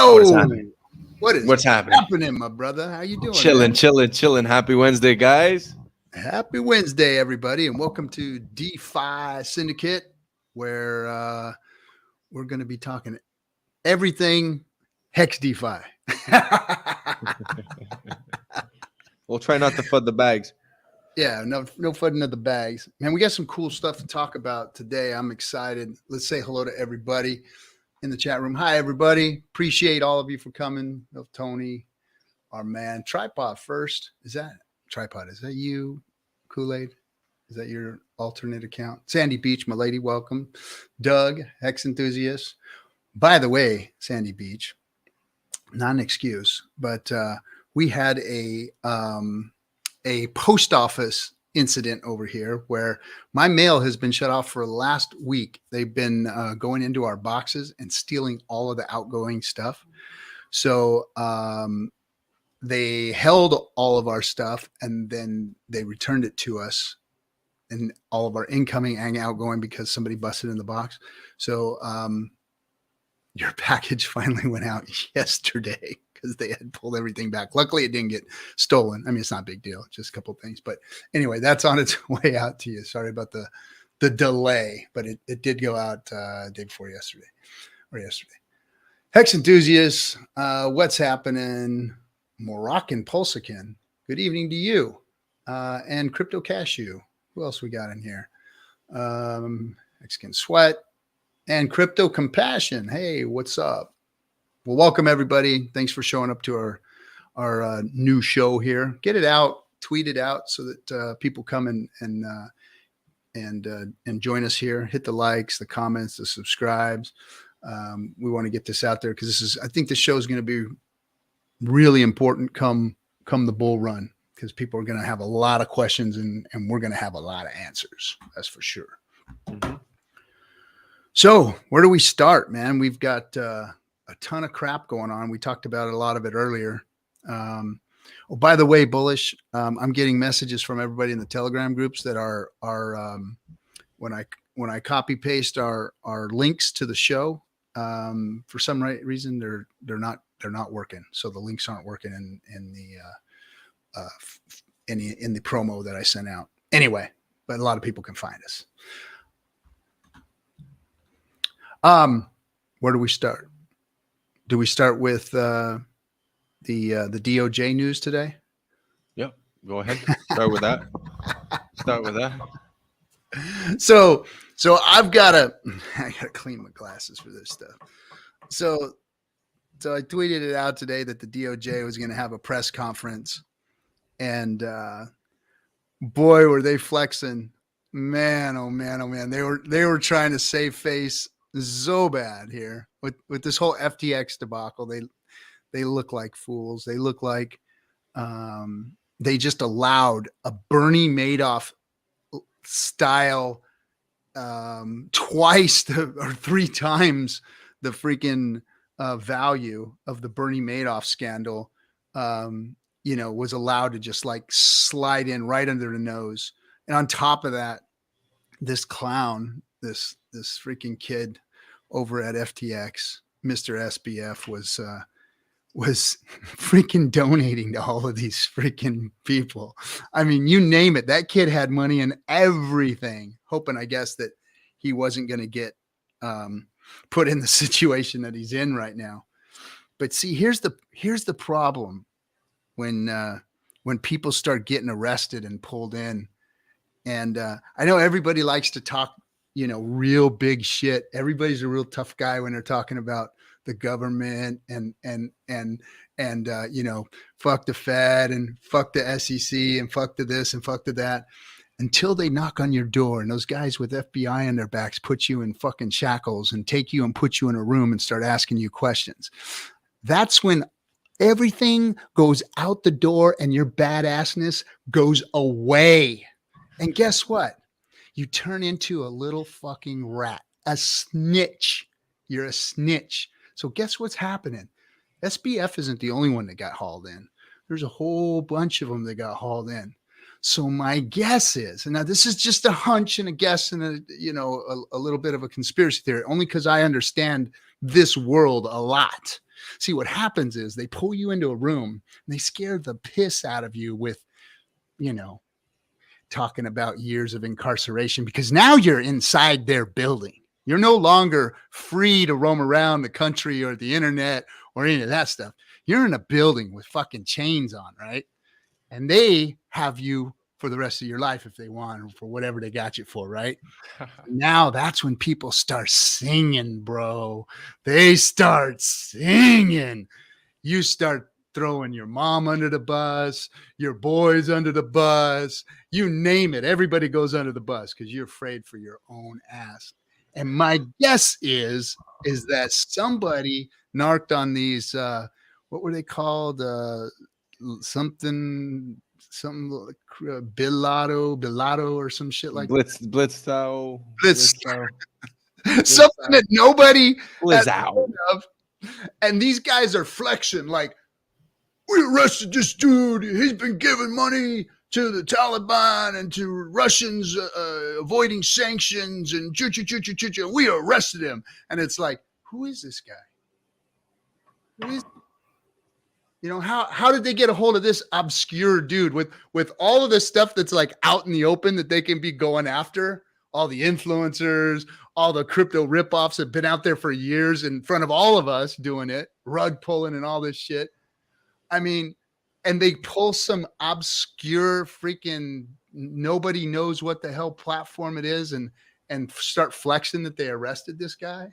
Yo, What's happening? what's happening, my brother? How you doing? Chilling. Happy Wednesday, guys. Happy Wednesday, everybody, and welcome to DeFi Syndicate, where we're going to be talking everything Hex DeFi. We'll try not to FUD the bags. Yeah, no fudding of the bags. Man, we got some cool stuff to talk about today. I'm excited. Let's say hello to everybody in the chat room. Hi, everybody. Appreciate all of you for coming. Tony, our man. Tripod first. Is that you, Kool-Aid? Is that your alternate account? Sandy Beach, my lady, welcome. Doug, Hex Enthusiast. By the way, Sandy Beach, not an excuse, but we had a post office incident over here where my mail has been shut off for the last week. They've been going into our boxes and stealing all of the outgoing stuff. So they held all of our stuff and then they returned it to us and all of our incoming and outgoing because somebody busted in the box. So your package finally went out yesterday because they had pulled everything back. Luckily, it didn't get stolen. I mean, it's not a big deal, just a couple of things. But anyway, that's on its way out to you. Sorry about the delay, but it did go out day before yesterday. Hex Enthusiasts, what's happening? Moroccan PulseChain, good evening to you. And Crypto Cashew. Who else we got in here? Mexican Sweat and Crypto Compassion. Hey, what's up? Well, welcome everybody. Thanks for showing up to our new show here. Get it out, tweet it out so that people come and join us here. Hit the likes, the comments, the subscribes. We want to get this out there because I think this show is going to be really important come the bull run because people are going to have a lot of questions and we're going to have a lot of answers. That's for sure. Mm-hmm. So where do we start, man? We've got a ton of crap going on. We talked about a lot of it earlier. Oh, by the way, Bullish, I'm getting messages from everybody in the Telegram groups that are when I copy paste our links to the show, for some reason they're not working. So the links aren't working in the promo that I sent out. Anyway, but a lot of people can find us. Where do we start? Do we start with the DOJ news today? Yep. Go ahead. Start with that. So I gotta clean my glasses for this stuff. So I tweeted it out today that the DOJ was going to have a press conference, and boy, were they flexing! Man, oh man, they were trying to save face so bad here with this whole FTX debacle. They look like fools. They look like they just allowed a Bernie Madoff style twice or three times the freaking value of the Bernie Madoff scandal, was allowed to just like slide in right under the nose. And on top of that, this clown, this freaking kid over at FTX, Mr. SBF, was freaking donating to all of these freaking people. I mean, you name it. That kid had money in everything, hoping, I guess, that he wasn't going to get put in the situation that he's in right now. But see, here's the problem when people start getting arrested and pulled in. And I know everybody likes to talk, real big shit. Everybody's a real tough guy when they're talking about the government and fuck the Fed and fuck the SEC and fuck to this and fuck to that, until they knock on your door and those guys with FBI on their backs put you in fucking shackles and take you and put you in a room and start asking you questions. That's when everything goes out the door and your badassness goes away. And guess what? You turn into a little fucking rat, a snitch. You're a snitch. So guess what's happening? SBF isn't the only one that got hauled in. There's a whole bunch of them that got hauled in. So my guess is, and now this is just a hunch and a guess and a little bit of a conspiracy theory, only because I understand this world a lot. See, what happens is they pull you into a room and they scare the piss out of you with, you know, talking about years of incarceration, because now you're inside their building. You're no longer free to roam around the country or the internet or any of that stuff. You're in a building with fucking chains on, right? And they have you for the rest of your life if they want, or for whatever they got you for, right? Now that's when people start singing, bro. They start singing. You start throwing your mom under the bus, your boys under the bus, you name it. Everybody goes under the bus because you're afraid for your own ass. And my guess is that somebody narked on these, what were they called? Something Bilato or some shit like Blitztow. Blitz. Something that nobody has heard of. And these guys are flexing like, we arrested this dude. He's been giving money to the Taliban and to Russians avoiding sanctions and we arrested him. And it's like, who is this guy? Who is, you know, how did they get a hold of this obscure dude with all of this stuff that's like out in the open that they can be going after? All the influencers, all the crypto ripoffs have been out there for years in front of all of us doing it, rug pulling and all this shit. I mean, and they pull some obscure freaking nobody knows what the hell platform it is and start flexing that they arrested this guy.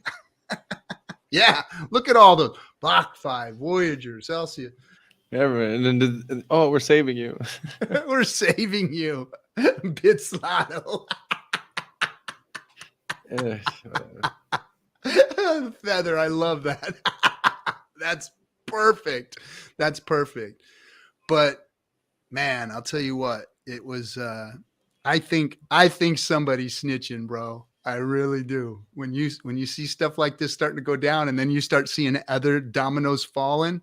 Yeah, look at all the BlockFi, Voyager, Celsius. Yeah, and oh, we're saving you. We're saving you. Bits Lotto. Feather, I love that. That's perfect. That's perfect. But man, I'll tell you what, it was I think somebody's snitching, bro. I really do. When you see stuff like this starting to go down and then you start seeing other dominoes falling,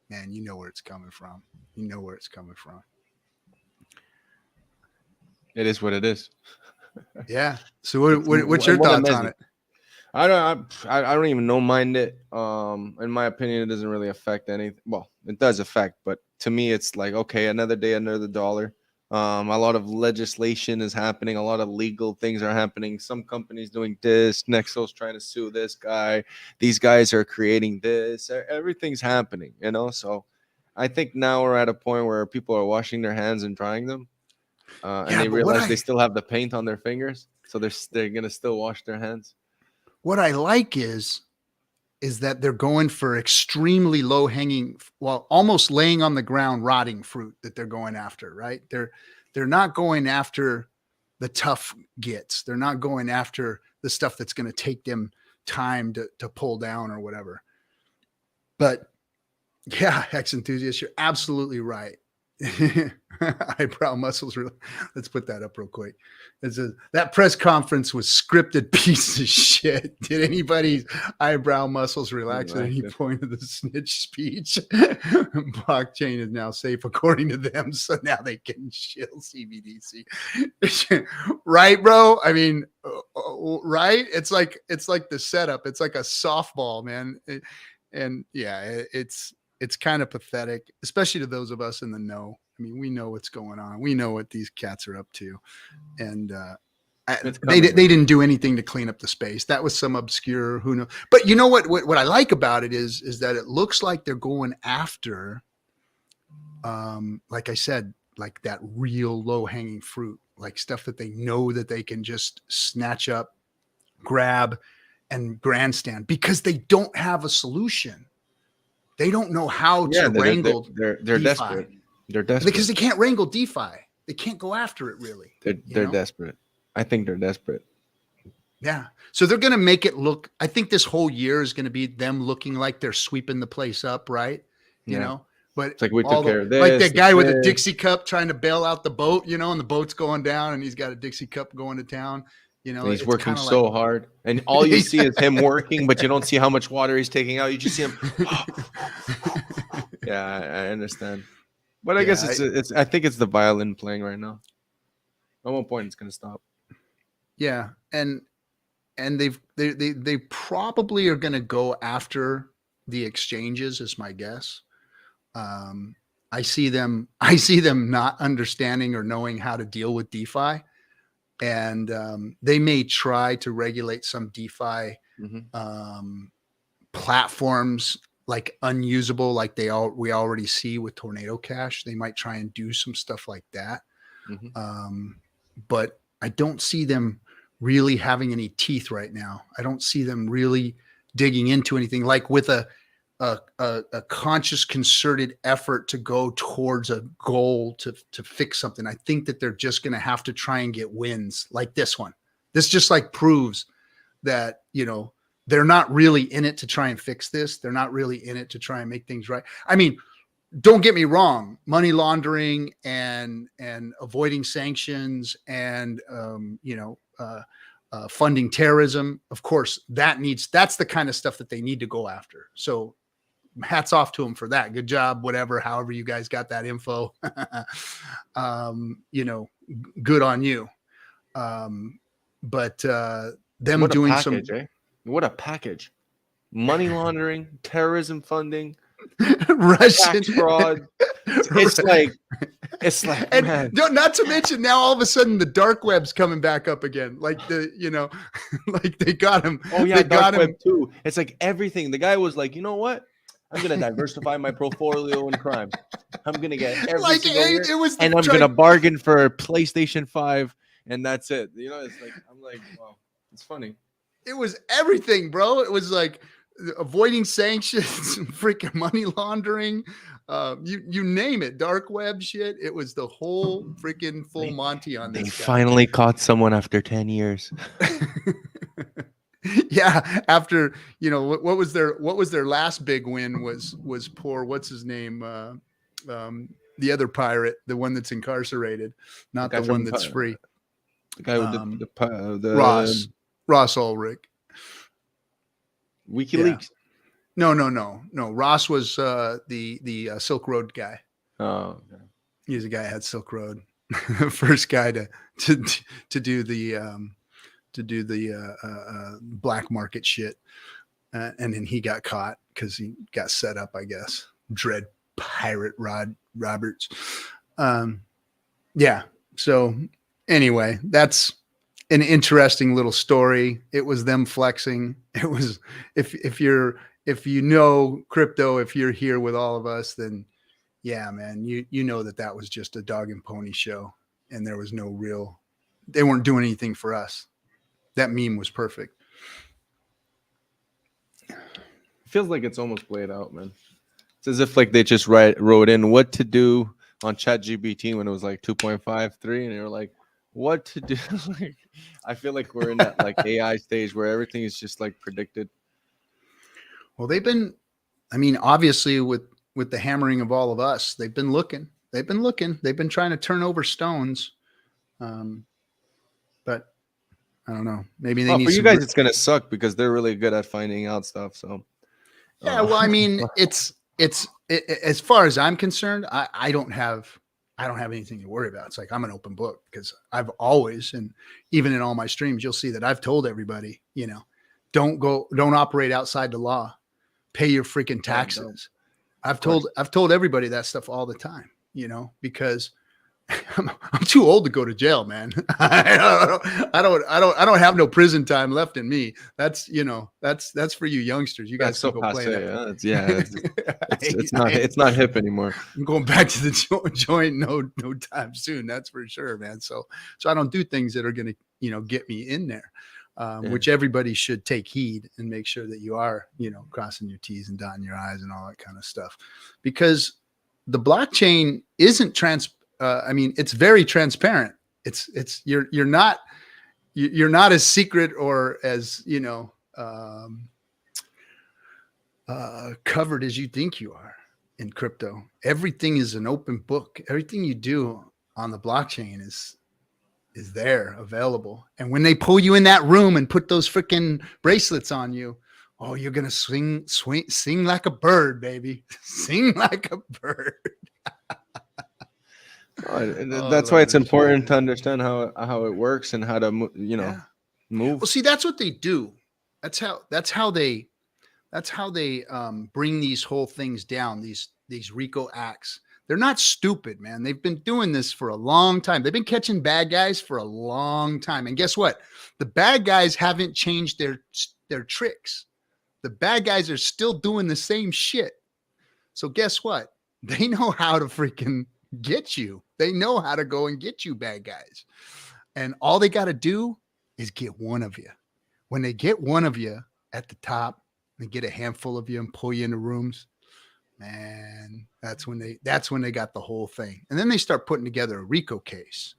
man, you know where it's coming from. You know where it's coming from. It is what it is. Yeah. So what's your thoughts on it? I don't even know mind it. In my opinion, it doesn't really affect anything. Well, it does affect, but to me, it's like, okay, another day, another dollar. A lot of legislation is happening. A lot of legal things are happening. Some companies doing this. Nexo's trying to sue this guy. These guys are creating this. Everything's happening, you know? So I think now we're at a point where people are washing their hands and drying them. And they realize they still have the paint on their fingers. So they're going to still wash their hands. What I like is that they're going for extremely low hanging, well, almost laying on the ground, rotting fruit that they're going after, right? They're not going after the tough gets. They're not going after the stuff that's going to take them time to pull down or whatever. But yeah, Hex enthusiast, you're absolutely right. Eyebrow muscles. Let's put that up real quick. That press conference was scripted piece of shit. Did anybody's eyebrow muscles relax at any point of the snitch speech? Blockchain is now safe according to them, so now they can shill CBDC. Right, bro? I mean, right? It's like the setup. It's like a softball, man. And yeah, it's kind of pathetic, especially to those of us in the know. I mean, we know what's going on. We know what these cats are up to. And they didn't do anything to clean up the space. That was some obscure, who knows. But you know what I like about it is that it looks like they're going after, like I said, like that real low hanging fruit, like stuff that they know that they can just snatch up, grab, and grandstand because they don't have a solution. They don't know how to wrangle. They're desperate. They're desperate because they can't wrangle DeFi. They can't go after it really. They're desperate. I think they're desperate. Yeah. So they're going to make it look. I think this whole year is going to be them looking like they're sweeping the place up, right? You know. But it's like we took care of this. Like that guy with a Dixie cup trying to bail out the boat, you know, and the boat's going down, and he's got a Dixie cup going to town. You know, and he's working so hard, and all you see is him working, but you don't see how much water he's taking out. You just see him. Yeah, I understand, but I guess it's. I think it's the violin playing right now. At one point, it's going to stop. Yeah, and they probably are going to go after the exchanges is my guess. I see them not understanding or knowing how to deal with DeFi, and they may try to regulate some DeFi platforms like unusable, like we already see with Tornado Cash. They might try and do some stuff like that, but I don't see them really having any teeth right now. I don't see them really digging into anything like with a conscious, concerted effort to go towards a goal to fix something. I think that they're just going to have to try and get wins like this one. This just like proves that, they're not really in it to try and fix this. They're not really in it to try and make things right. I mean, don't get me wrong, money laundering and avoiding sanctions and, funding terrorism. Of course, that's the kind of stuff that they need to go after. So hats off to them for that. Good job, whatever, however you guys got that info, good on you. But them what doing package, some, what a package, money laundering, terrorism funding, Russian tax fraud. It's like, and man. not to mention now all of a sudden the dark web's coming back up again. Like like they got him. Oh yeah, they dark got web him too. It's like everything. The guy was like, you know what? I'm gonna diversify my portfolio in crime. I'm gonna get every single year, and I'm gonna bargain for a PlayStation 5, and that's it. It's like I'm like, wow, it's funny. It was everything, bro. It was like avoiding sanctions, freaking money laundering, you name it, dark web shit. It was the whole freaking full Monty on this. They finally caught someone after 10 years. Yeah, after what was their last big win was poor, what's his name, the other pirate, the one that's incarcerated, not the one that's free. The guy with the Ross Ulrich. WikiLeaks. Yeah. No. Ross was the Silk Road guy. Oh, okay. He's a guy that had Silk Road. First guy to do the black market shit, and then he got caught because he got set up, I guess. Dread pirate Roberts. Yeah. So anyway, that's an interesting little story. It was them flexing. It was if you know crypto, if you're here with all of us, then yeah, man, you know that was just a dog and pony show, and there was no real. They weren't doing anything for us. That meme was perfect. It feels like it's almost played out, man. It's as if like they just wrote in what to do on ChatGPT when it was like 2.53, and they were like, what to do. Like, I feel like we're in that like AI stage where everything is just like predicted. Well, obviously with the hammering of all of us, they've been looking. They've been trying to turn over stones. But I don't know. Maybe they need for you guys. It's gonna suck because they're really good at finding out stuff. So yeah, well, it's as far as I'm concerned, I don't have anything to worry about. It's like I'm an open book because I've always, and even in all my streams, you'll see that I've told everybody, don't operate outside the law, pay your freaking taxes. I've told everybody that stuff all the time, because I'm too old to go to jail, man. I don't have no prison time left in me. That's for you youngsters. You guys so can go play that. It's not hip anymore. I'm going back to the joint no time soon. That's for sure, man. So I don't do things that are going to, get me in there, which everybody should take heed and make sure that you are, crossing your T's and dotting your I's and all that kind of stuff, because the blockchain isn't it's very transparent. It's you're not as secret or as covered as you think you are in crypto. Everything is an open book. Everything you do on the blockchain is there available. And when they pull you in that room and put those freaking bracelets on you, oh, you're gonna sing like a bird, baby. Sing like a bird. That's why it's important to understand how it works and how to move. Well, see, that's what they do. That's how they That's how they bring these whole things down. These RICO acts. They're not stupid, man. They've been doing this for a long time. They've been catching bad guys for a long time. And guess what? The bad guys haven't changed their tricks. The bad guys are still doing the same shit. So guess what? They know how to freaking get you. They know how to go and get you, bad guys. And all they got to do is get one of you. When they get one of you at the top, they get a handful of you and pull you into rooms, man, that's when they got the whole thing. And then they start putting together a RICO case.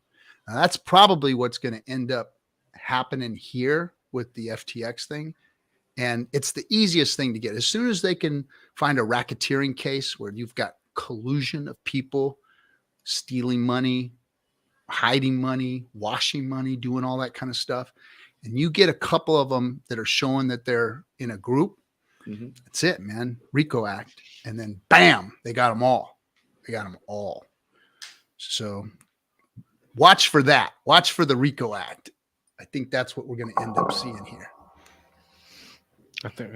Now, that's probably what's going to end up happening here with the FTX thing. And it's the easiest thing to get. As soon as they can find a racketeering case where you've got collusion of people stealing money, hiding money, washing money, doing all that kind of stuff, and you get a couple of them that are showing that they're in a group, that's it, man. RICO Act. And then bam, they got them all. They got them all. So watch for that. Watch for the RICO Act. I think that's what we're going to end up seeing here. I think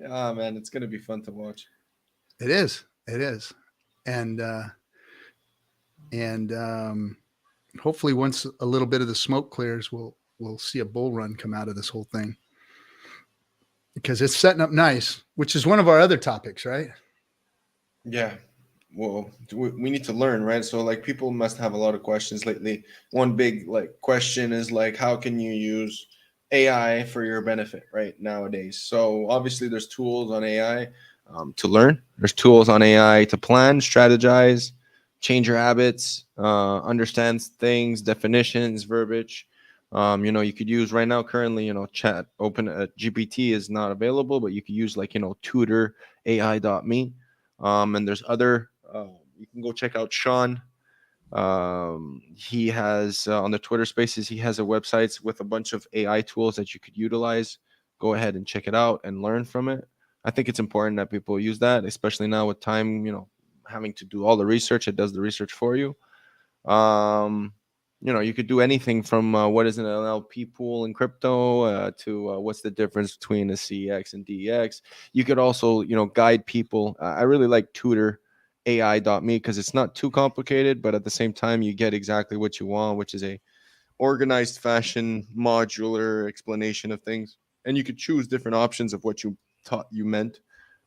oh man, it's gonna be fun to watch. It is. And hopefully once a little bit of the smoke clears, we'll see a bull run come out of this whole thing, because it's setting up nice, which is one of our other topics, right? Yeah. Well, we need to learn, right? So like people must have a lot of questions lately. One big like question is like, how can you use AI for your benefit right nowadays? So obviously there's tools on AI to learn. There's tools on AI to plan, strategize, change your habits, understand things, definitions, verbiage. You could use right now currently, GPT is not available, but you could use like, tutor AI.me. And there's other, you can go check out Sean. He has on the Twitter Spaces, he has a website with a bunch of AI tools that you could utilize. Go ahead and check it out and learn from it. I think it's important that people use that, especially now with time, having to do all the research. It does the research for you. You could do anything from what is an LP pool in crypto to what's the difference between a CX and DEX. You could also, guide people. I really like tutor AI.me because it's not too complicated, but at the same time, you get exactly what you want, which is a organized fashion, modular explanation of things. And you could choose different options of what you thought you meant.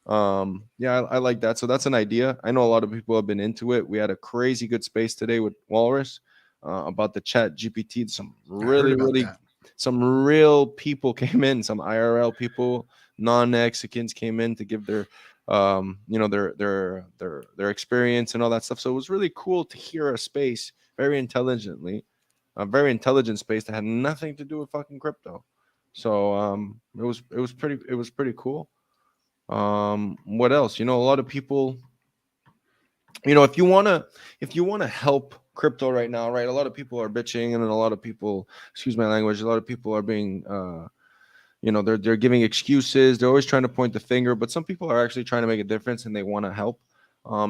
I like that. So that's an idea. I know a lot of people have been into it. We had a crazy good space today with Walrus about the ChatGPT. Some real people came in, some IRL people, non-Mexicans came in to give their their experience and all that stuff. So it was really cool to hear a space a very intelligent space that had nothing to do with fucking crypto. So it was pretty cool. What else? A lot of people, if you want to help crypto right now, right? A lot of people are bitching, and then a lot of people, excuse my language, a lot of people are being they're giving excuses. They're always trying to point the finger, but some people are actually trying to make a difference and they want to help.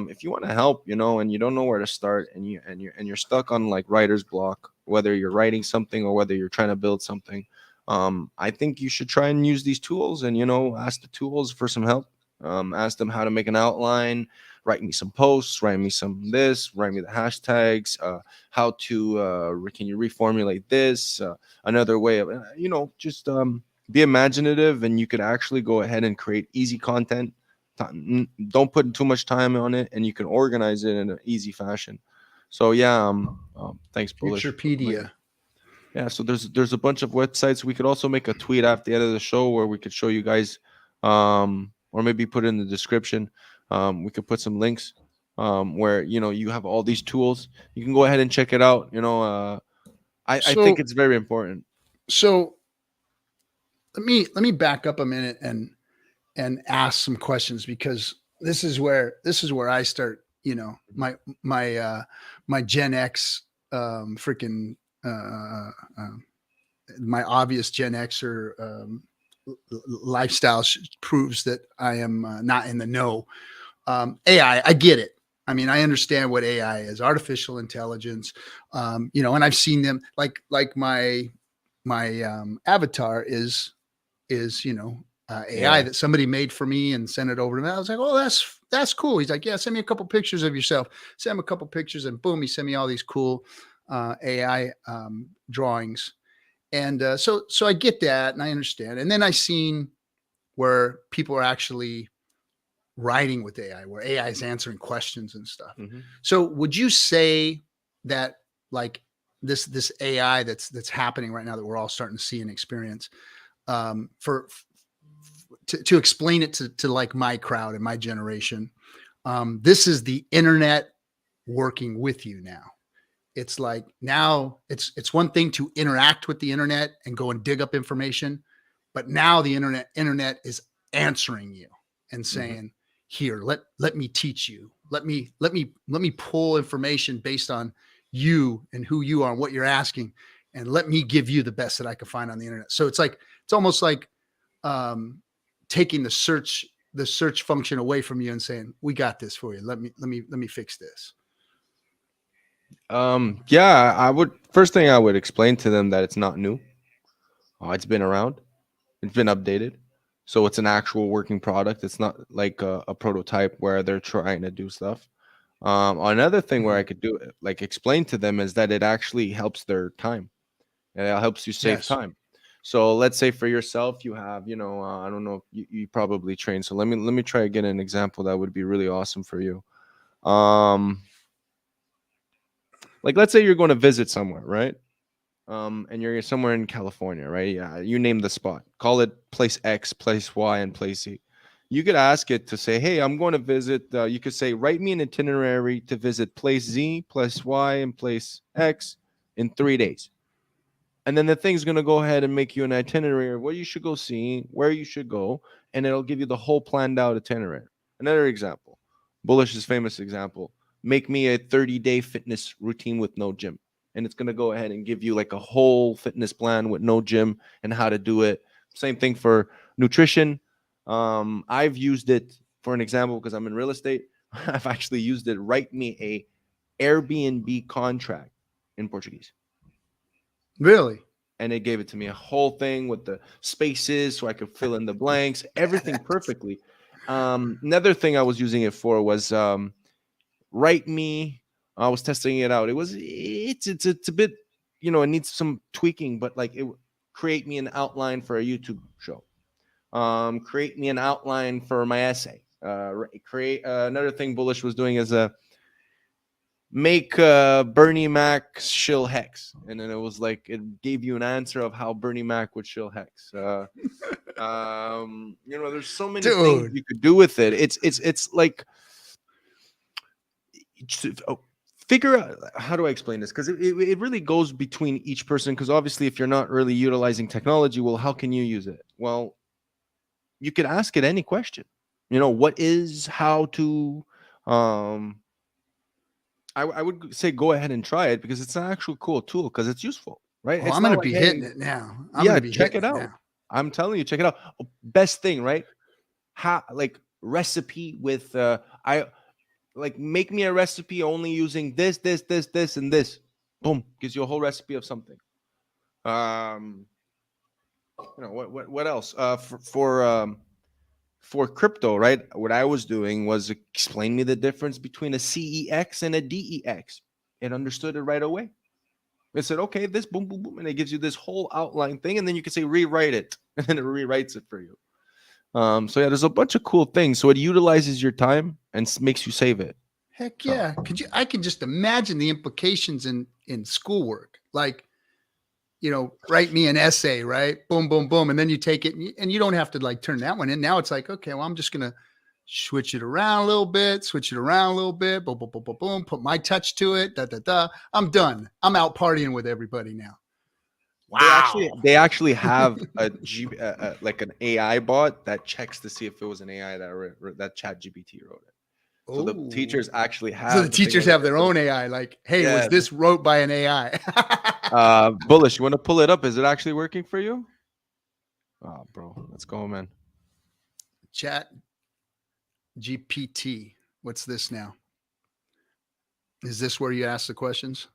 If you want to help, and you don't know where to start, and you're stuck on like writer's block, whether you're writing something or whether you're trying to build something, I think you should try and use these tools and ask the tools for some help. Ask them how to make an outline, write me some posts, write me some this, write me the hashtags, how to can you reformulate this, another way of just be imaginative, and you could actually go ahead and create easy content. Don't put too much time on it, and you can organize it in an easy fashion. So thanks, Bullish. Futurepedia. Yeah, so there's a bunch of websites. We could also make a tweet after the end of the show where we could show you guys, or maybe put it in the description. We could put some links where you have all these tools. You can go ahead and check it out. I think it's very important. So let me back up a minute and ask some questions, because this is where I start, my Gen X my obvious Gen Xer lifestyle proves that I am not in the know. AI, I get it. I mean, I understand what AI is, artificial intelligence, and I've seen them like my avatar is is, AI AI. that somebody made for me and sent it over to me. I was like, oh, that's cool. He's like, yeah, send me a couple pictures of yourself. Send him a couple pictures, and boom, he sent me all these cool AI drawings. And so I get that and I understand. And then I seen where people are actually writing with AI, where AI is answering questions and stuff. Mhm. So would you say that like this AI that's happening right now that we're all starting to see and experience, for to explain it to like my crowd and my generation, this is the internet working with you now. It's like now it's one thing to interact with the internet and go and dig up information, but now the internet is answering you and Mhm. saying, here, let me teach you. Let me pull information based on you and who you are and what you're asking, and let me give you the best that I can find on the internet. So it's almost like um taking the search function away from you and saying, we got this for you. Let me fix this. Yeah, I would first thing I would explain to them that it's not new. It's been around. It's been updated. So it's an actual working product. It's not like a prototype where they're trying to do stuff. Another thing where Mhm. I could do like explain to them is that it actually helps their time. And it helps you save Yes. time. So let's say for yourself, you have, I don't know, you probably train. So let me try to get an example that would be really awesome for you. Um, like let's say you're going to visit somewhere, right? And you're somewhere in California, right? Yeah, you name the spot. Call it place X, place Y, and place Z. You could ask it to say, "Hey, I'm going to visit." You could say, "Write me an itinerary to visit place Z, place Y, and place X in 3 days." And then the thing's going to go ahead and make you an itinerary of what you should go see, where you should go, and it'll give you the whole planned out itinerary. Another example, Bullish's famous example: make me a 30-day fitness routine with no gym. And it's going to go ahead and give you like a whole fitness plan with no gym and how to do it. Same thing for nutrition. I've used it for an example because I'm in real estate. I've actually used it. Write me a Airbnb contract in Portuguese, Really? and it gave it to me a whole thing with the spaces so I could fill in the blanks, everything perfectly. Another thing I was using it for was write me. I was testing it out. It's a bit, it needs some tweaking, but like create me an outline for a YouTube show. Create me an outline for my essay. Create another thing Bullish was doing is make Bernie Mac shill hex, and then it was like it gave you an answer of how Bernie Mac would shill hex. There's so many things Dude. you could do with it. It's like figure out how do I explain this, because it really goes between each person, because obviously if you're not really utilizing technology, well, how can you use it? Well, you could ask it any question. What is, how to, um I would say go ahead and try it because it's an actual cool tool because it's useful, right? Oh, It's I'm not gonna like, be hey, hitting it now. I'm yeah, gonna be check hitting it it out. now. I'm telling you, check it out. Best thing, right? How, like, recipe with I like make me a recipe only using this, and this. Boom, gives you a whole recipe of something. Um, what else? For crypto, right? What I was doing was explain me the difference between a CEX and a DEX. It understood it right away. It said, okay, this boom, boom, boom, and it gives you this whole outline thing, and then you can say rewrite it, and then it rewrites it for you. So yeah, there's a bunch of cool things. So it utilizes your time and makes you save it. Heck So yeah. I can just imagine the implications in schoolwork. Like, write me an essay, right? Boom, boom, boom. And then you take it and you don't have to like turn that one in. Now it's like, okay, well, I'm just going to switch it around a little bit, switch it around a little bit, boom, boom, boom, boom, boom, put my touch to it, da, da, da. I'm done. I'm out partying with everybody now. they Wow. actually they actually have like an AI bot that checks to see if it was an AI that ChatGPT wrote it. So the Oh, teachers actually so the have the thing teachers where they have can their say, own AI. Like, hey, was yeah, this wrote by an AI? Bullish, you want to pull it up? Is it actually working for you? Oh, bro, let's go, man. Chat GPT. What's this now? Is this where you ask the questions?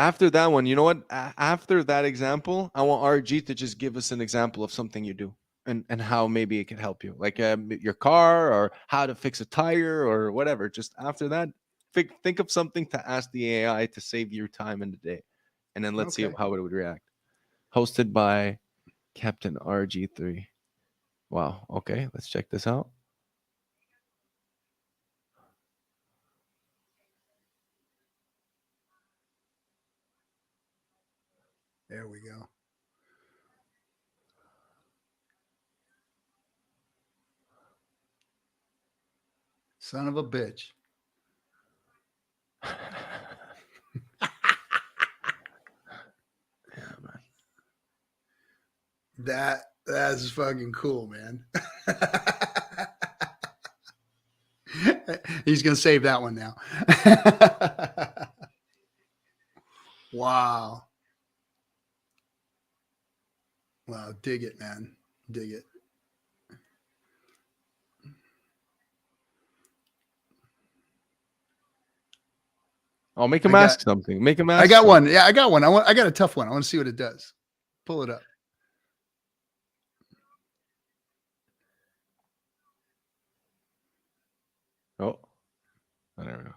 after that one, you know what? After that example, I want RG to just give us an example of something you do and how maybe it could help you, like your car or how to fix a tire or whatever. Just after that, think of something to ask the AI to save your time in the day, and then let's see Okay. how it would react. Hosted by Captain RG3. Wow. Okay, let's check this out. There we go. Son of a bitch. Yeah, man. That's fucking cool, man. He's gonna save that one now. Wow. Wow, dig it, man. Dig it. Oh, make him ask something. Make him ask. I got something. one. Yeah, I got one. I got a tough one. I want to see what it does. Pull it up. Oh, I don't know.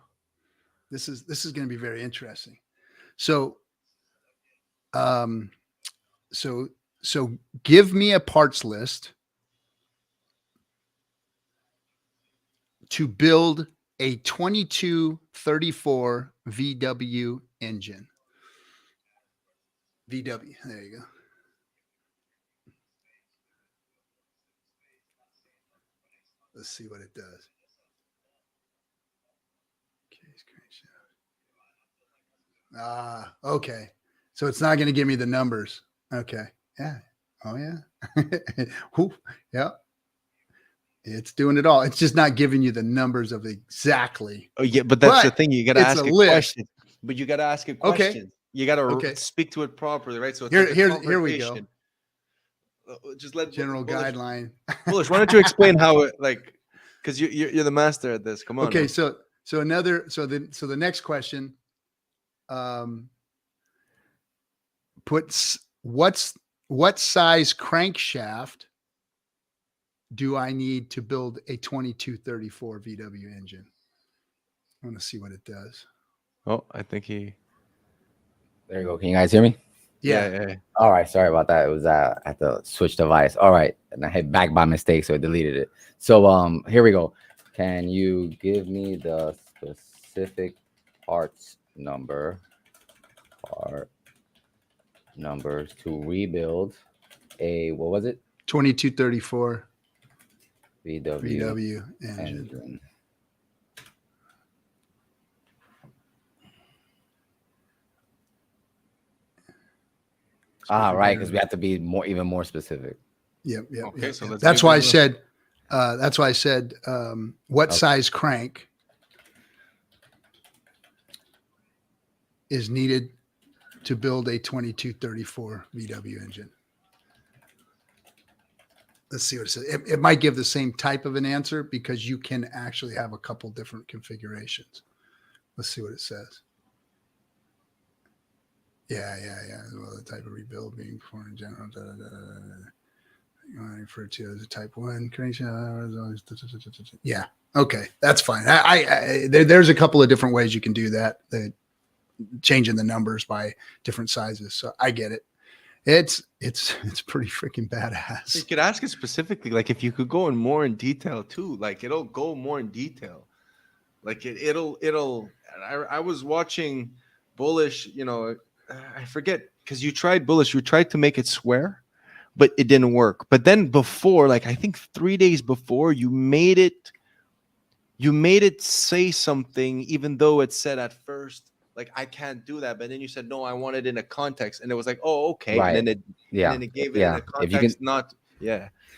This is going to be very interesting. So, so give me a parts list to build a 2234 VW engine. VW. There you go. Let's see what it does. Okay. So it's not going to give me the numbers. Okay. Yeah. Oh yeah. Yeah. It's doing it all. It's just not giving you the numbers of exactly. Oh yeah, but that's the thing. You got to ask a question. But you got to ask a question. Okay. You got to speak to it properly, right? So it's here we go. Just let general guideline. Bullish, why don't you explain how it because you're the master at this. Come on. Okay. Man. So the next question. Puts what size crankshaft do I need to build a 2234 VW engine? I want to see what it does. Oh, I think he. There you go. Can you guys hear me? Yeah. All right. Sorry about that. It was I had to switch device. All right, and I hit back by mistake, so I deleted it. So here we go. Can you give me the specific parts numbers to rebuild a, what was it? 2234 VW engine. Right, because we have to be even more specific. Yep. Okay, so that's why I said. What size crank is needed to build a 2234 VW engine? Let's see what it says. It might give the same type of an answer because you can actually have a couple different configurations. Let's see what it says. Yeah. Well, the type of rebuild being performed in general. Referred to as a type 1 creation. Yeah. Okay. That's fine. There's a couple of different ways you can do that. Changing the numbers by different sizes. So I get it. It's pretty freaking badass. You could ask it specifically, like if you could go in more in detail too. Like it'll go more in detail. Like it'll. I was watching Bullish. I forget because you tried Bullish. You tried to make it swear, but it didn't work. But then before, like I think 3 days before, you made it say something, even though it said at first, like, I can't do that. But then you said, no, I want it in a context. And it was like, oh, okay. Right. And then it gave it in a context.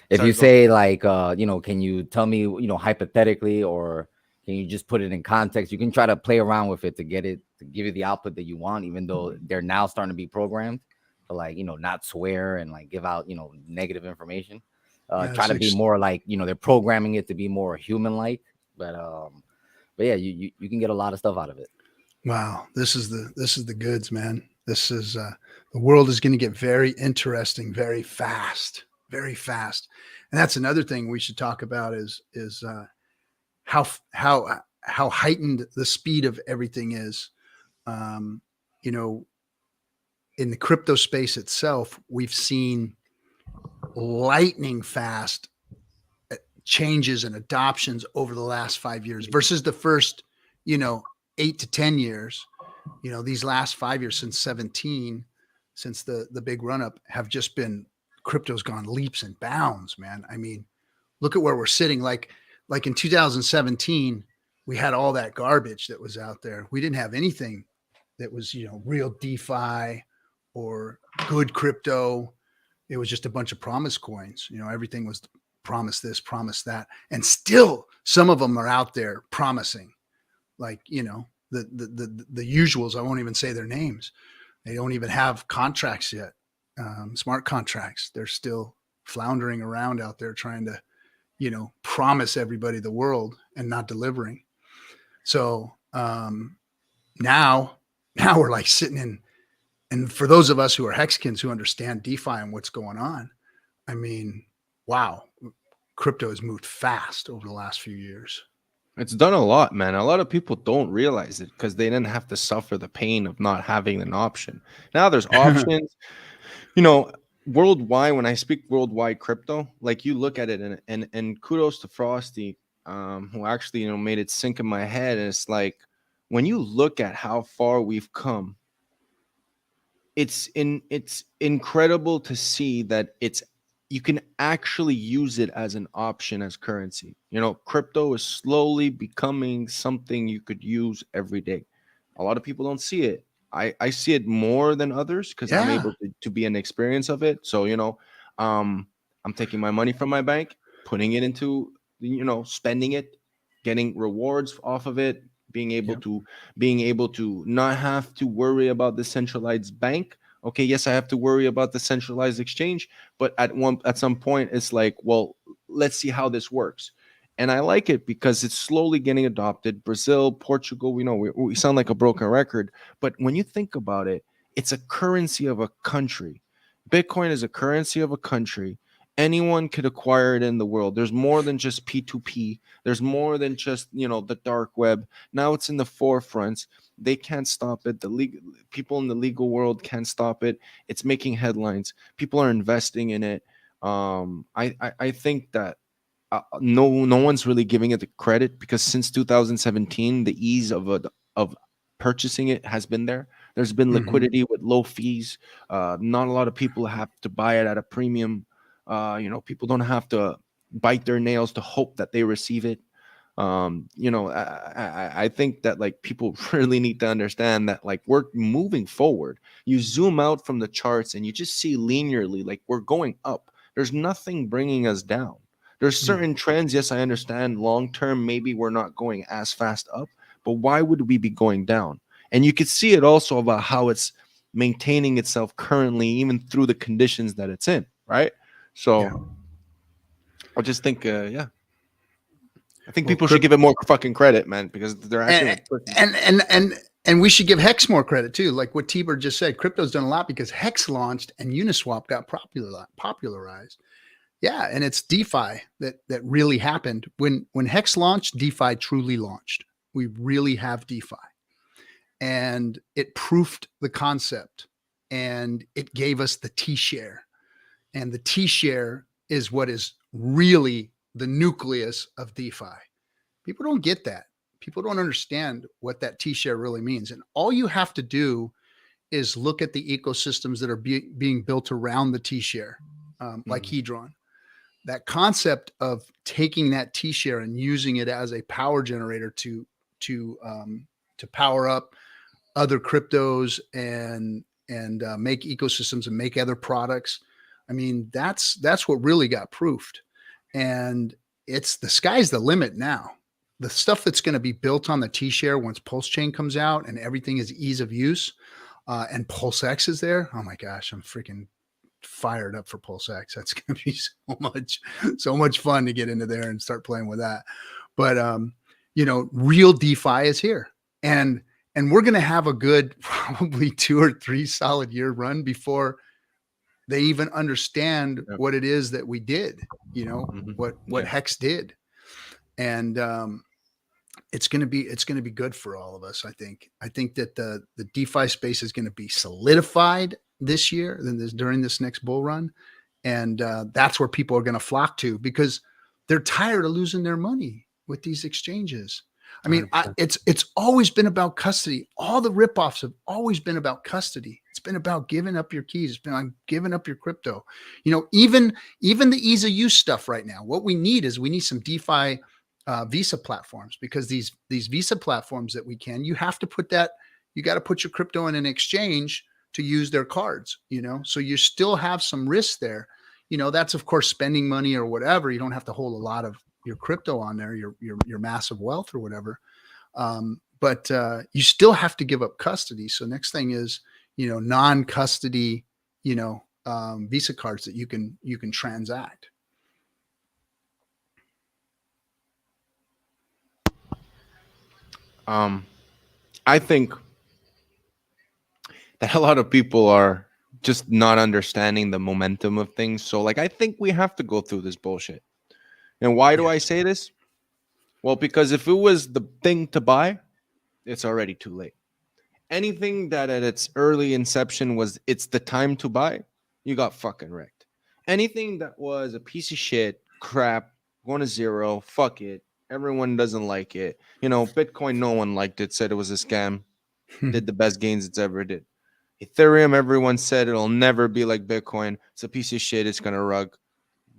If you say like, can you tell me, hypothetically, or can you just put it in context? You can try to play around with it to get it to give you the output that you want, even though they're now starting to be programmed to like, not swear and like give out, negative information. Try to be more like, they're programming it to be more human-like. But yeah, you can get a lot of stuff out of it. Wow, this is the goods, man. This is the world is going to get very interesting very fast, very fast. And that's another thing we should talk about is how heightened the speed of everything is. You know, in the crypto space itself, we've seen lightning fast changes and adoptions over the last 5 years versus the first, 8 to 10 years. These last 5 years since 17, since the big run up, have just been, crypto's gone leaps and bounds, man. I mean, look at where we're sitting. Like in 2017, we had all that garbage that was out there. We didn't have anything that was, real DeFi or good crypto. It was just a bunch of promise coins. Everything was promise this, promise that. And still some of them are out there promising, like, the usuals. I won't even say their names. They don't even have contracts yet. Smart contracts. They're still floundering around out there trying to, promise everybody the world and not delivering. So now we're like sitting in, and for those of us who are Hexkins who understand DeFi and what's going on, I mean, wow, crypto has moved fast over the last few years. It's done a lot, man. A lot of people don't realize it because they didn't have to suffer the pain of not having an option. Now there's options. Worldwide, when I speak worldwide crypto, like you look at it and kudos to Frosty, who actually, made it sink in my head. And it's like, when you look at how far we've come, it's incredible to see that you can actually use it as an option as currency. Crypto is slowly becoming something you could use every day. A lot of people don't see it. I see it more than others because I'm able to be an experience of it. So, I'm taking my money from my bank, putting it into, spending it, getting rewards off of it, being able to not have to worry about the centralized bank. Okay, yes, I have to worry about the centralized exchange, but at some point it's like, well, let's see how this works. And I like it because it's slowly getting adopted. Brazil, Portugal, we sound like a broken record, but when you think about it, it's a currency of a country. Bitcoin is a currency of a country. Anyone could acquire it in the world. There's more than just P2P. There's more than just, the dark web. Now it's in the forefront. They can't stop it. People in the legal world can't stop it. It's making headlines. People are investing in it. I think that no one's really giving it the credit because since 2017, the ease of purchasing it has been there. There's been liquidity with low fees. Not a lot of people have to buy it at a premium. People don't have to bite their nails to hope that they receive it. I think that like people really need to understand that like we're moving forward. You zoom out from the charts and you just see linearly, like we're going up. There's nothing bringing us down. There's certain trends. Yes, I understand long term, maybe we're not going as fast up, but why would we be going down? And you could see it also about how it's maintaining itself currently, even through the conditions that it's in, right? So I just think, I think people should give it more fucking credit, man, because they're actually and we should give Hex more credit too. Like what Tiber just said, crypto's done a lot because Hex launched and Uniswap got popularized. Yeah, and it's DeFi that really happened when Hex launched. DeFi truly launched. We really have DeFi, and it proofed the concept, and it gave us the T-share, and the T-share is what is really the nucleus of DeFi. People don't get that. People don't understand what that T-share really means. And all you have to do is look at the ecosystems that are being built around the T-share, like Hedron. That concept of taking that T-share and using it as a power generator to power up other cryptos and make ecosystems and make other products. I mean, that's what really got proofed. And it's the sky's the limit now. The stuff that's going to be built on the T-share once PulseChain comes out and everything is ease of use, and PulseX is there. Oh my gosh, I'm freaking fired up for PulseX. That's going to be so much fun to get into there and start playing with that. But real DeFi is here, and And we're going to have a good, probably 2 or 3 solid year run before they even understand what it is that we did, what Hex did. And it's going to be good for all of us. I think that the DeFi space is going to be solidified this year, during this next bull run. And that's where people are going to flock to, because they're tired of losing their money with these exchanges. I mean, it's always been about custody. All the ripoffs have always been about custody. It's been about giving up your keys. It's been like giving up your crypto. Even the ease of use stuff right now. What we need some DeFi Visa platforms, because these Visa platforms that you have to put you got to put your crypto in an exchange to use their cards. So you still have some risk there. That's of course spending money or whatever. You don't have to hold a lot of your crypto on there, your massive wealth or whatever. But you still have to give up custody. So next thing is, non-custody, Visa cards that you can transact. I think that a lot of people are just not understanding the momentum of things. So I think we have to go through this bullshit. And why do I say this? Well, because if it was the thing to buy, it's already too late. Anything that at its early inception was it's the time to buy, you got fucking wrecked. Anything that was a piece of shit, crap, going to zero, fuck it, everyone doesn't like it. Bitcoin, no one liked it, said it was a scam, did the best gains it's ever did. Ethereum, everyone said it'll never be like Bitcoin. It's a piece of shit, it's going to rug.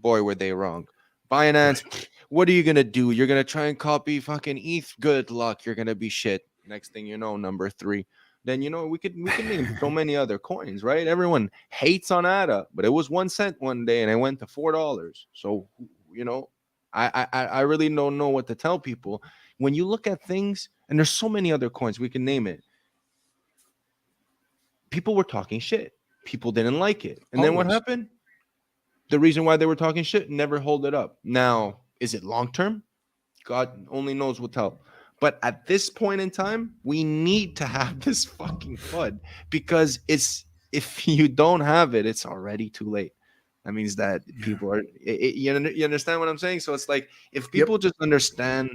Boy, were they wrong. Binance, what are you going to do? You're going to try and copy fucking ETH? Good luck. You're going to be shit. Next thing you know, number 3. Then, we can name so many other coins, right? Everyone hates on ADA, but it was 1 cent one day and it went to $4. So, I really don't know what to tell people. When you look at things, and there's so many other coins, we can name it. People were talking shit. People didn't like it. And then what happened? The reason why they were talking shit, never hold it up. Now, is it long term? God only knows will tell. But at this point in time, we need to have this fucking FUD, because if you don't have it, it's already too late. That means that people are, you understand what I'm saying? So it's like, if people just understand.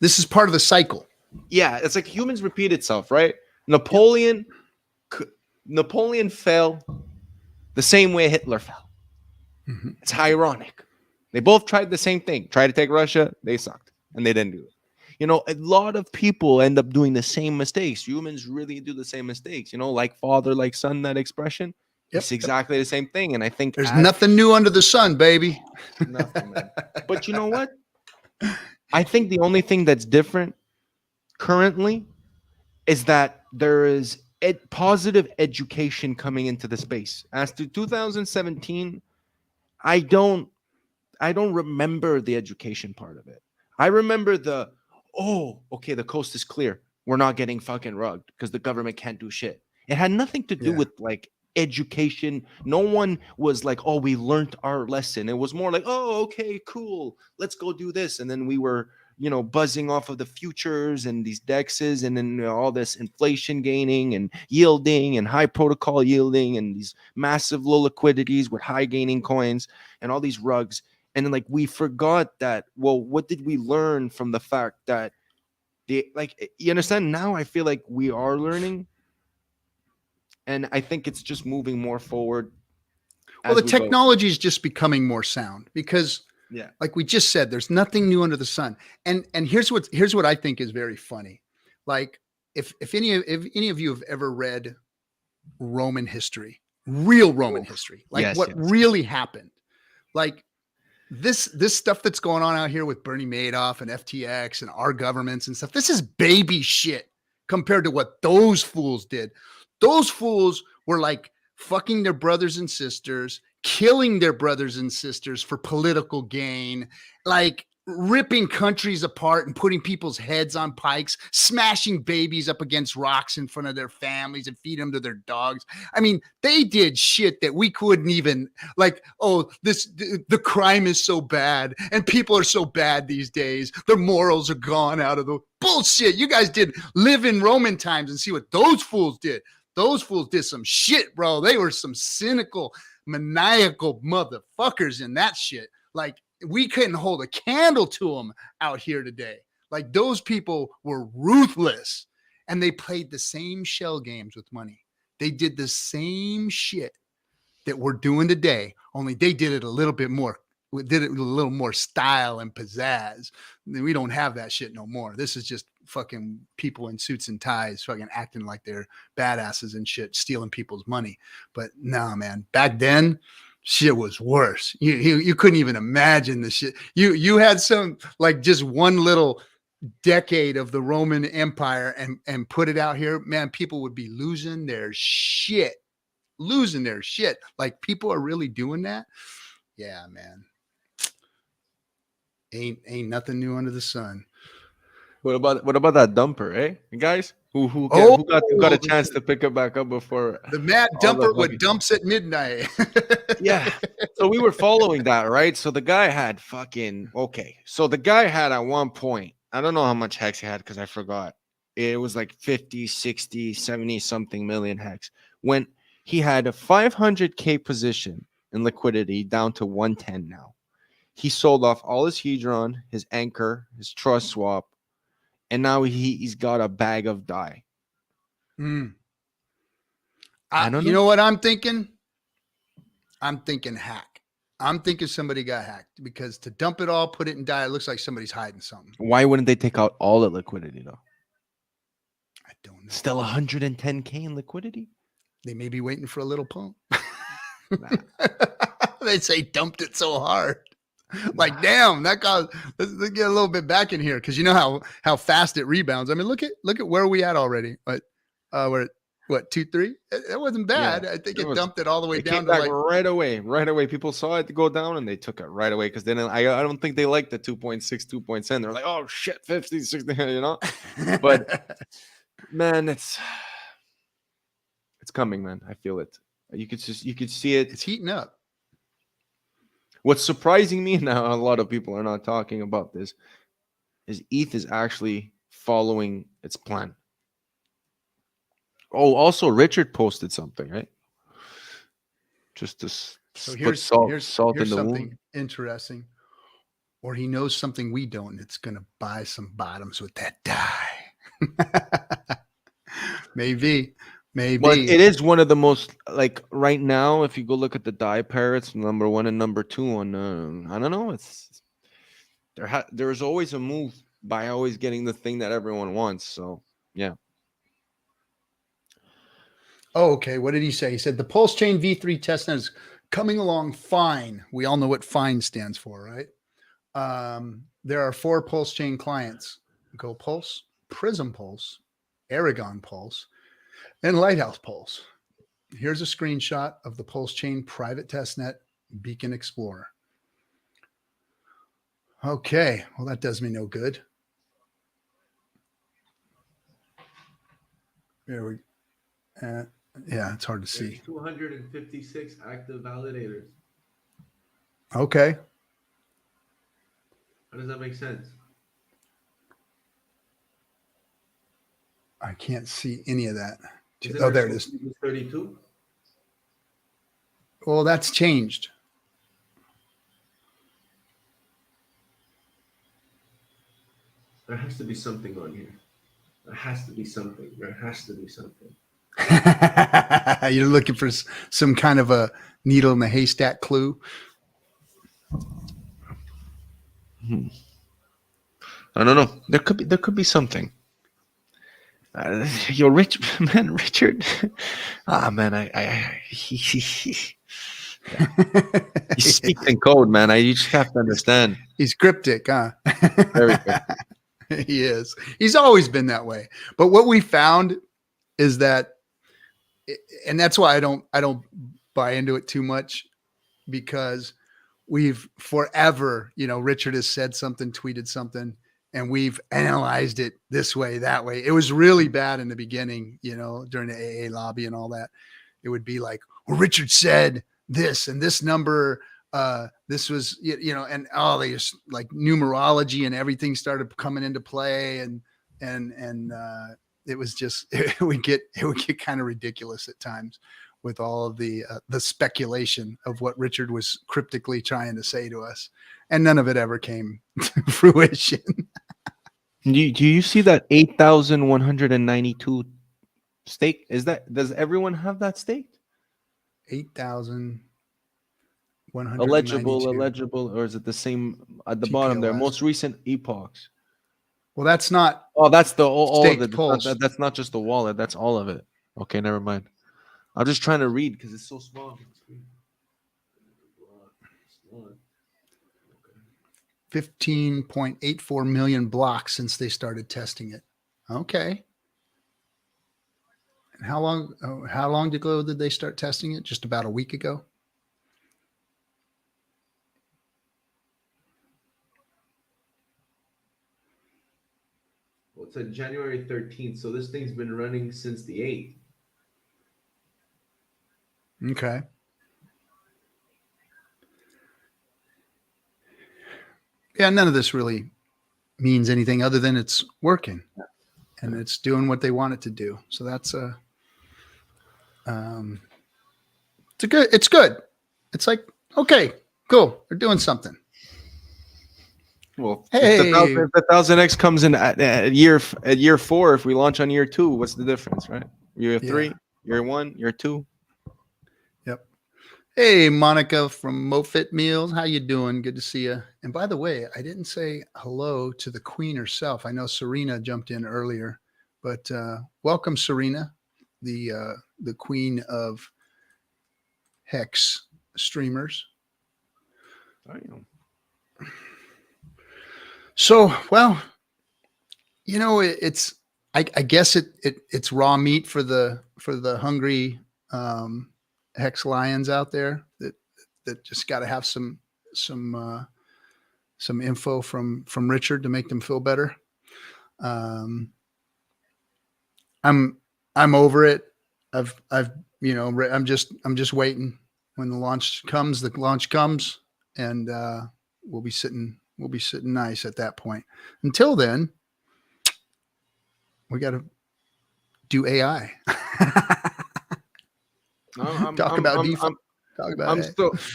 This is part of the cycle. Yeah, it's like humans repeat itself, right? Napoleon fell the same way Hitler fell. Mm-hmm. It's ironic. They both tried the same thing. Tried to take Russia. They sucked. And they didn't do it. A lot of people end up doing the same mistakes. Humans really do the same mistakes. Like father, like son, that expression. It's exactly the same thing. And I think there's nothing new under the sun, baby. Nothing, man. But you know what? I think the only thing that's different currently is that there is positive education coming into the space. As to 2017, I don't remember the education part of it. I remember the coast is clear. We're not getting fucking rugged because the government can't do shit. It had nothing to do with education. No one was like, oh, we learned our lesson. It was more like, oh, okay, cool. Let's go do this. And then we were, buzzing off of the futures and these dexes, and then all this inflation gaining and yielding and high protocol yielding and these massive low liquidities with high gaining coins and all these rugs. And then we forgot that, well, what did we learn from the fact that you understand? Now I feel like we are learning. And I think it's just moving more forward. Well, the technology is just becoming more sound because, like we just said, there's nothing new under the sun. And here's what I think is very funny. Like if any of you have ever read Roman history, real Roman history, really happened, like this stuff that's going on out here with Bernie Madoff and FTX and our governments and stuff. This is baby shit compared to what those fools did. Those fools were like fucking their brothers and sisters, killing their brothers and sisters for political gain, like ripping countries apart and putting people's heads on pikes, smashing babies up against rocks in front of their families and feed them to their dogs. I mean, they did shit that we couldn't even like, oh, the crime is so bad and people are so bad these days. Their morals are gone out of the bullshit. You guys did live in Roman times and see what those fools did. Those fools did some shit, bro. They were some cynical, maniacal motherfuckers in that shit. Like, we couldn't hold a candle to them out here today. Like, those people were ruthless, and they played the same shell games with money. They did the same shit that we're doing today, only they did it a little bit more. We did it with a little more style and pizzazz. We don't have that shit no more. This is just fucking people in suits and ties fucking acting like they're badasses and shit, stealing people's money. But no, man, back then, shit was worse. You couldn't even imagine the shit. You had some, like, just one little decade of the Roman Empire and put it out here, man, people would be losing their shit. Like, people are really doing that. Yeah, man. Ain't nothing new under the sun. What about that dumper, eh? You guys who got a chance to pick it back up before the mad dumper with dumps at midnight. Yeah. So we were following that, right? So the guy had at one point, I don't know how much hex he had because I forgot. It was like 50, 60, 70 something million hex. When he had a 500K position in liquidity down to 110 now. He sold off all his Hedron, his Anchor, his Trust Swap, and now he's got a bag of DAI. I don't know. You know what I'm thinking? I'm thinking hack. I'm thinking somebody got hacked, because to dump it all, put it in DAI, it looks like somebody's hiding something. Why wouldn't they take out all the liquidity though? I don't know. Still 110K in liquidity? They may be waiting for a little pump. They say dumped it so hard. Like, damn, that caused, let's get a little bit back in here, because you know how fast it rebounds. I mean, look at where we at already. But we're at what, 2-3? It wasn't bad. Yeah, I think it dumped it all the way down to like right away. People saw it go down and they took it right away, because then I don't think they liked the 2.6, 2.7. They're like, oh shit, 50, 60, you know. But man, it's coming, man. I feel it. You could see it. It's heating up. What's surprising me now, a lot of people are not talking about this, is ETH is actually following its plan. Oh, also Richard posted something, right? Just to here's salt in the something wound. Interesting. Or he knows something we don't, and it's going to buy some bottoms with that DAI. Maybe. But it is one of the most, like, right now, if you go look at the DAI pair, it's number 1 and number 2 on, I don't know, it's there's always a move by always getting the thing that everyone wants. So yeah. Oh, okay. What did he say? He said the PulseChain V3 testnet is coming along fine. We all know what fine stands for, right? There are 4 PulseChain clients: Go Pulse, Prism Pulse, Aragon Pulse, and Lighthouse Pulse. Here's a screenshot of the PulseChain private testnet Beacon Explorer. Okay, well, that does me no good. There we yeah, it's hard to see. 256 active validators. Okay. How does that make sense? I can't see any of that. Oh, there it is. 32? Well, that's changed. There has to be something on here. There has to be something. You're looking for some kind of a needle in the haystack clue. I don't know. There could be something. You're rich, man, Richard. Man, he speaks in code, man. You just have to understand. He's cryptic, huh? Very good. He is. He's always been that way. But what we found is that, and that's why I don't buy into it too much, because we've forever, Richard has said something, tweeted something, and we've analyzed it this way, that way. It was really bad in the beginning, during the AA lobby and all that. It would be like, well, Richard said this and this number, this was, and they just like numerology and everything started coming into play. And it was just, it would get kind of ridiculous at times with all of the speculation of what Richard was cryptically trying to say to us. And none of it ever came to fruition. Do you see that 8,192 stake? Does everyone have that staked? 8,192. Illegible, or is it the same at the bottom there? TPLS. Most recent epochs. Well, that's not. Oh, that's the all of it. Pulse. That's not just the wallet. That's all of it. Okay, never mind. I'm just trying to read because it's so small. 15.84 million blocks since they started testing it. Okay. And how long ago did they start testing it? Just about a week ago. Well, it's on January 13th, so this thing's been running since the 8th. Okay. Yeah, none of this really means anything other than it's working and it's doing what they want it to do. So that's it's good. It's like, okay, cool. They're doing something. Well, hey, if the 1000X comes in at year 4, if we launch on year 2, what's the difference, right? Year 3, year 1, year 2. Yep. Hey, Monica from Mofit Meals. How you doing? Good to see you. And by the way, I didn't say hello to the queen herself. I know Serena jumped in earlier, but welcome, Serena, the queen of Hex streamers. So, well, it's I guess it's raw meat for the hungry Hex lions out there that just got to have some info from Richard to make them feel better. I'm over it. I'm just waiting. When the launch comes, and we'll be sitting nice at that point. Until then, we got to do AI. Talk about DeFi.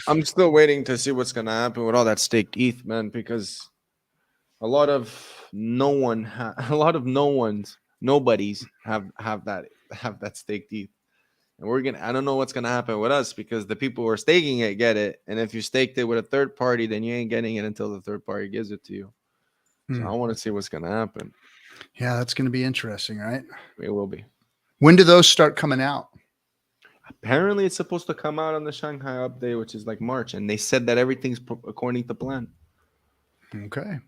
I'm still waiting to see what's gonna happen with all that staked ETH, man, because nobodies have that staked ETH. And I don't know what's gonna happen with us because the people who are staking it get it, and if you staked it with a third party, then you ain't getting it until the third party gives it to you. So I want to see what's gonna happen. Yeah, that's gonna be interesting, right? It will be. When do those start coming out? Apparently, it's supposed to come out on the Shanghai update, which is like March, and they said that everything's according to plan. Okay.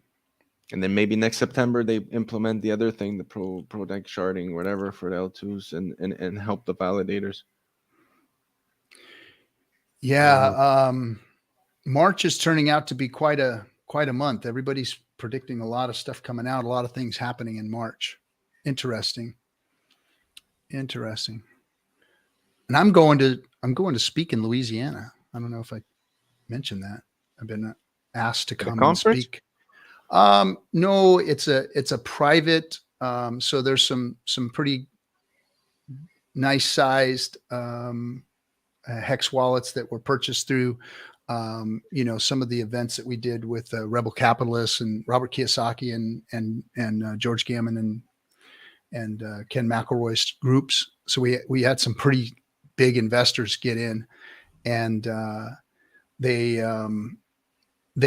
And then maybe next September they implement the other thing, the pro deck sharding, whatever, for the L2s and help the validators. Yeah, March is turning out to be quite a month. Everybody's predicting a lot of stuff coming out, a lot of things happening in March. Interesting. And I'm going to speak in Louisiana. I don't know if I mentioned that. I've been asked to come and speak. No, it's a private. So there's some pretty nice sized Hex wallets that were purchased through some of the events that we did with Rebel Capitalists and Robert Kiyosaki and George Gammon and Ken McElroy's groups. So we had some pretty big investors get in, and they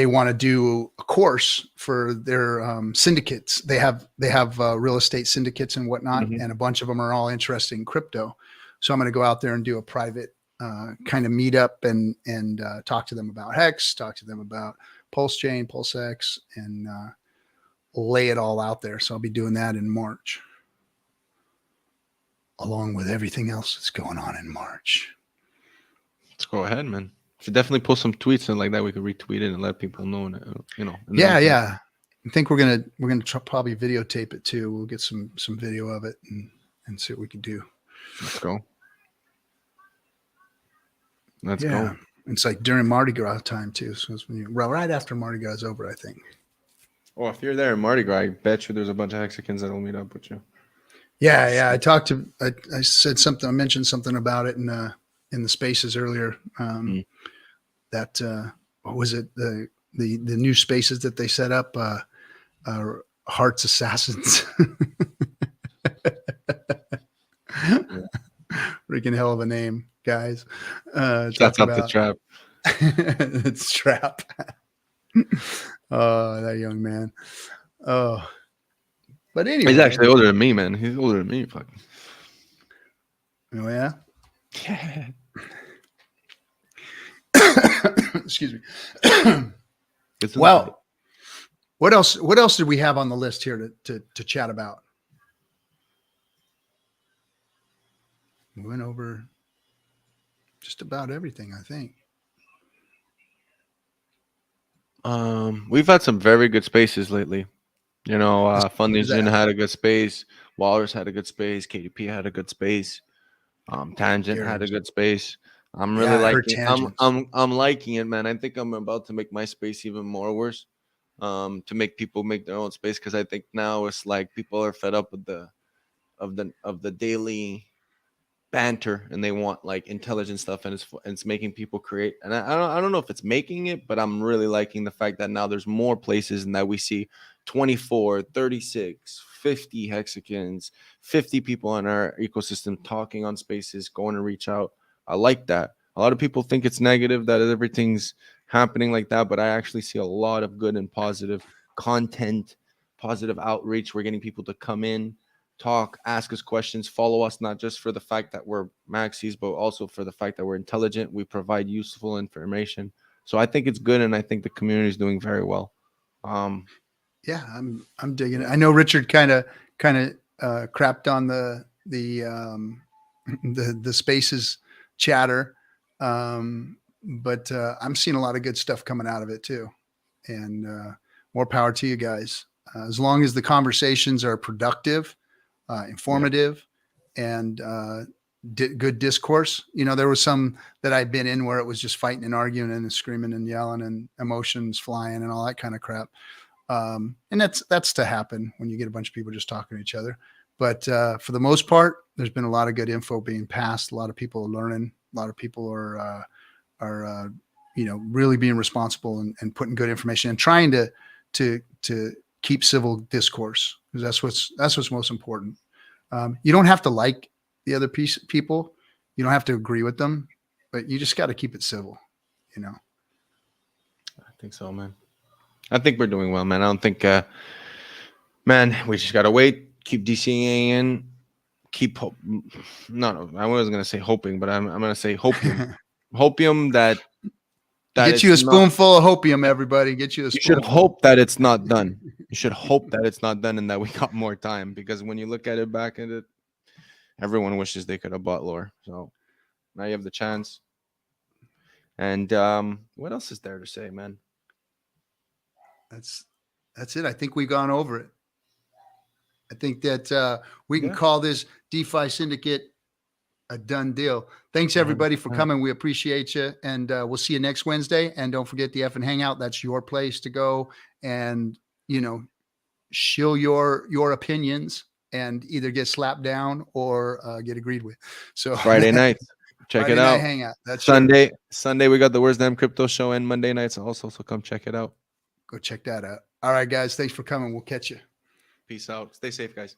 want to do a course for their syndicates. They have real estate syndicates and whatnot, and a bunch of them are all interested in crypto. So I'm going to go out there and do a private kind of meetup and talk to them about Hex, talk to them about PulseChain, PulseX, and lay it all out there. So I'll be doing that in March, along with everything else that's going on in March. Let's go ahead, man. Should definitely post some tweets and like that we could retweet it and let people know. Yeah, yeah. I think we're gonna probably videotape it too. We'll get some video of it and see what we can do. Let's go. Let's go. It's like during Mardi Gras time too. So it's right after Mardi Gras is over, I think. Oh, if you're there in Mardi Gras, I bet you there's a bunch of Mexicans that'll meet up with you. Yeah. I said something. I mentioned something about it in the spaces earlier. That what was it? The new spaces that they set up. Hearts Assassins. Freaking hell of a name, guys. That's up the trap. It's Trap. Oh, that young man. Oh, but anyway, he's actually older than me, man. He's older than me. Fucking. Oh yeah. Excuse me. Well, what else did we have on the list here to chat about? We went over just about everything, I think. We've had some very good spaces lately. Fundation had a good space. Walrus had a good space. KDP had a good space. Tangent had a good space. I'm really liking. I'm liking it, man. I think I'm about to make my space even more worse. To make people make their own space, because I think now it's like people are fed up with the daily banter and they want like intelligent stuff, and it's making people create. And I don't know if it's making it, but I'm really liking the fact that now there's more places and that we see 24, 36, 50 hexagons, 50 people in our ecosystem talking on spaces, going to reach out. I like that. A lot of people think it's negative that everything's happening like that, but I actually see a lot of good and positive content, positive outreach. We're getting people to come in, talk, ask us questions, follow us, not just for the fact that we're maxis, but also for the fact that we're intelligent. We provide useful information. So I think it's good, and I think the community is doing very well. Yeah, I'm digging it. I know Richard kind of crapped on the spaces chatter, but I'm seeing a lot of good stuff coming out of it too, and more power to you guys. As long as the conversations are productive, informative, and good discourse. There was some that I've been in where it was just fighting and arguing and screaming and yelling and emotions flying and all that kind of crap. And that's to happen when you get a bunch of people just talking to each other. But for the most part, there's been a lot of good info being passed. A lot of people are learning. A lot of people are really being responsible and putting good information and trying to keep civil discourse, because that's what's most important. You don't have to like the other people. You don't have to agree with them, but you just got to keep it civil. I think so, man. I think we're doing well, man. I don't think, man, we just got to wait, keep DCing in, keep hope. No, I wasn't going to say hoping, but I'm going to say hopium. Hopium that get you a spoonful of hopium, everybody. Get you a spoonful. You should hope that it's not done. You should hope that it's not done and that we got more time, because when you look at it back at it, everyone wishes they could have bought lore. So now you have the chance. And what else is there to say, man? That's it. I think we've gone over it. I think that we can call this DeFi Syndicate a done deal. Thanks everybody for coming. We appreciate you, and we'll see you next Wednesday. And don't forget the FN Hangout. That's your place to go and shill your opinions and either get slapped down or get agreed with. So Friday nights, check Friday it out. Night Hangout. That's Sunday. Yours. Sunday we got the Where's Damn Crypto show, and Monday nights also. So come check it out. Go check that out. All right, guys. Thanks for coming. We'll catch you. Peace out. Stay safe, guys.